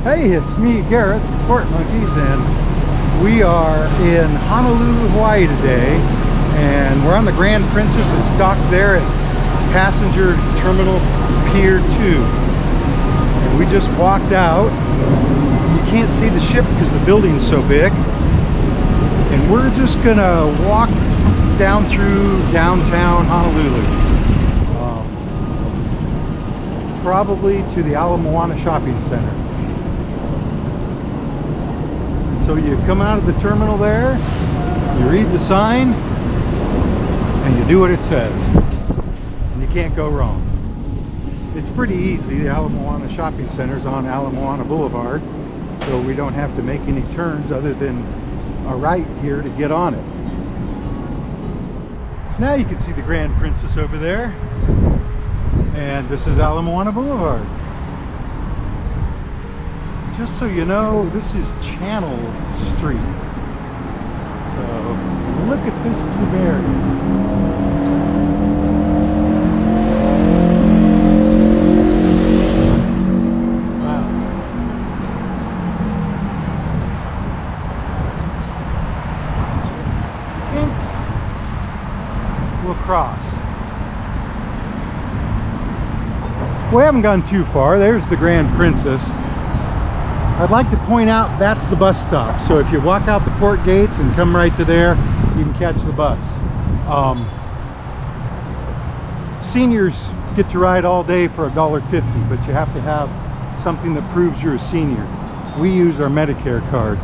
Hey, it's me, Garrett, Port Monkeys, and we are in Honolulu, Hawaii today, and we're on the Grand Princess. It's docked there at Passenger Terminal Pier 2. And we just walked out. You can't see the ship because the building's so big. And we're just gonna walk down through downtown Honolulu. Probably to the Moana shopping center. So you come out of the terminal there, you read the sign, and you do what it says. And you can't go wrong. It's pretty easy. The Moana shopping center is on Moana Boulevard, so we don't have to make any turns other than a right here to get on it. Now you can see the Grand Princess over there, and this is Moana Boulevard. Just so you know, this is Channel Street. So look at this area. Wow. I think we'll cross. We haven't gone too far. There's the Grand Princess. I'd like to point out that's the bus stop. So if you walk out the port gates and come right to there, you can catch the bus. Seniors get to ride all day for $1.50, but you have to have something that proves you're a senior. We use our Medicare cards.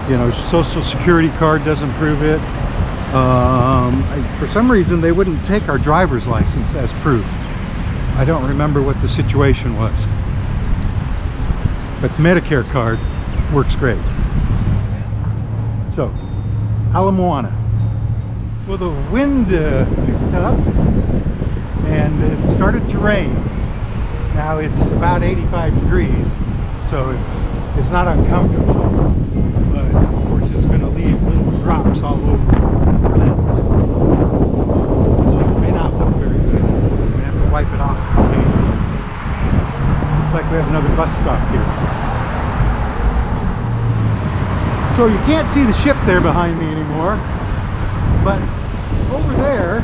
You know, Social Security card doesn't prove it. For some reason, they wouldn't take our driver's license as proof. I don't remember what the situation was. But the Medicare card works great. So, Moana. Well, the wind picked up and it started to rain. Now it's about 85 degrees, so it's not uncomfortable. But of course, it's going to leave little drops all over the lens. So it may not look very good. We have to wipe it off. Looks like we have another bus stop here. So you can't see the ship there behind me anymore, but over there,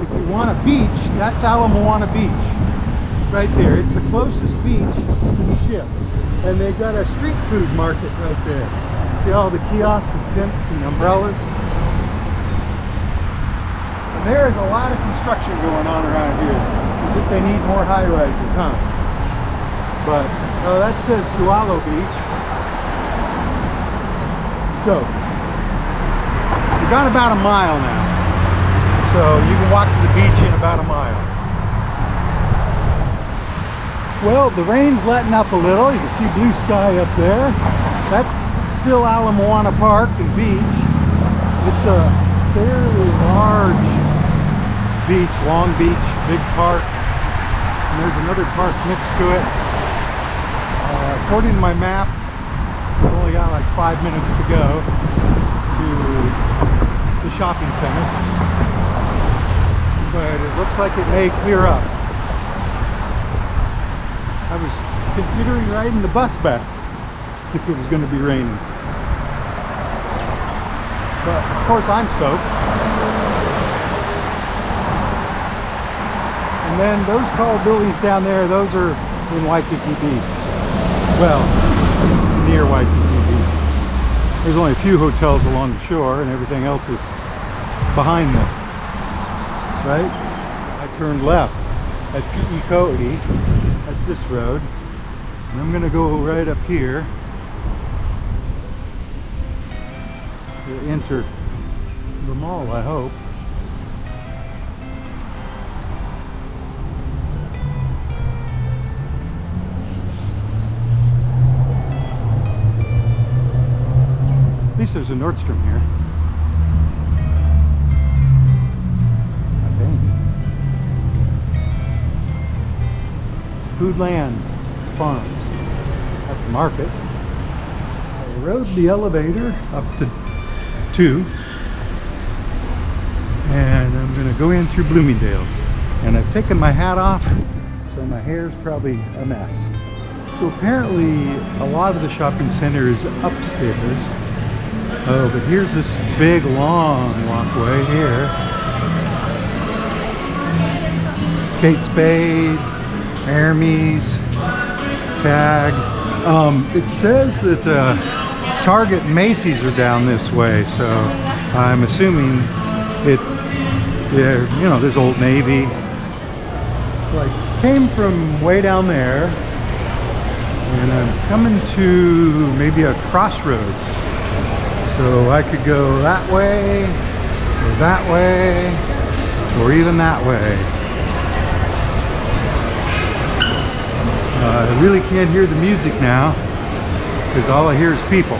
if you want a beach, that's Moana Beach. Right there. It's the closest beach to the ship. And they've got a street food market right there. See all the kiosks and tents and umbrellas? And there's a lot of construction going on around here, as if they need more high-rises, huh? But that says Tualo Beach. So we've got about a mile now. So you can walk to the beach in about a mile. Well, the rain's letting up a little. You can see blue sky up there. That's still Moana Park and beach. It's a fairly large beach, long beach, big park. And there's another park next to it. According to my map, we've only got like 5 minutes to go to the shopping center. But it looks like it may clear up. I was considering riding the bus back if it was going to be raining. But of course I'm soaked. And then those tall buildings down there, those are in Waikiki Beach. Well, near Waikiki Beach. There's only a few hotels along the shore and everything else is behind them. Right? I turned left at Pi'ikoi. That's this road. And I'm going to go right up here to enter the mall, I hope. At least there's a Nordstrom here. I think. Foodland Farms. That's the market. I rode the elevator up to 2. And I'm going to go in through Bloomingdale's. And I've taken my hat off, so my hair's probably a mess. So apparently a lot of the shopping center is upstairs. Oh, but here's this big long walkway here. Kate Spade, Hermes, Tag. It says that Target and Macy's are down this way, so I'm assuming you know, there's Old Navy. So I came from way down there, and I'm coming to maybe a crossroads. So I could go that way, or that way, or even that way. I really can't hear the music now, because all I hear is people.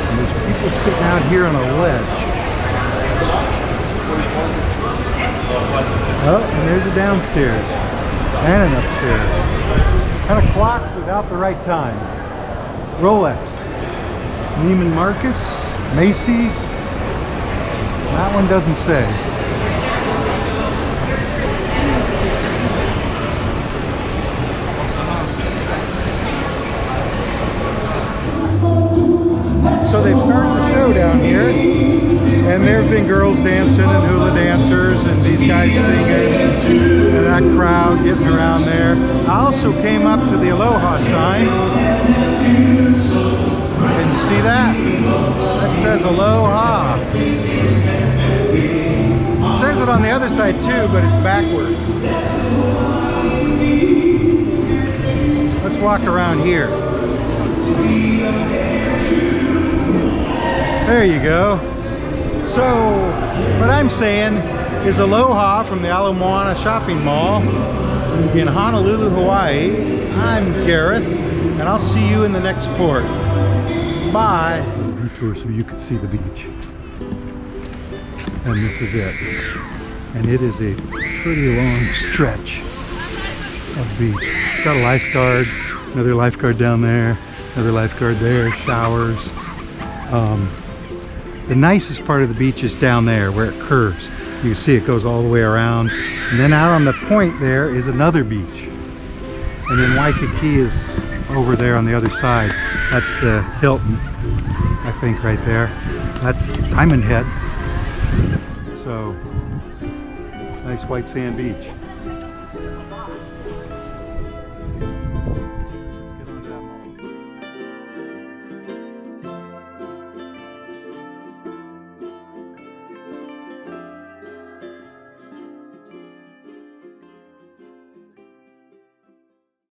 And there's people sitting out here on a ledge. Oh, and there's a downstairs and an upstairs. And a clock without the right time. Rolex, Neiman Marcus, Macy's. That one doesn't say. So they've started the show down here, and there have been girls dancing and hula dancers and these guys singing and that crowd getting around there. I also came up to the Aloha sign. Can you see that? That says Aloha. It says it on the other side too, but it's backwards. Let's walk around here. There you go. So, what I'm saying is aloha from the Moana shopping mall in Honolulu, Hawaii. I'm Gareth, and I'll see you in the next port. Bye. Detour so you can see the beach. And this is it. And it is a pretty long stretch of beach. It's got a lifeguard, another lifeguard down there, another lifeguard there, showers. The nicest part of the beach is down there where it curves. You can see it goes all the way around. And then out on the point there is another beach. And then Waikiki is over there on the other side. That's the Hilton, I think, right there. That's Diamond Head. So, nice white sand beach.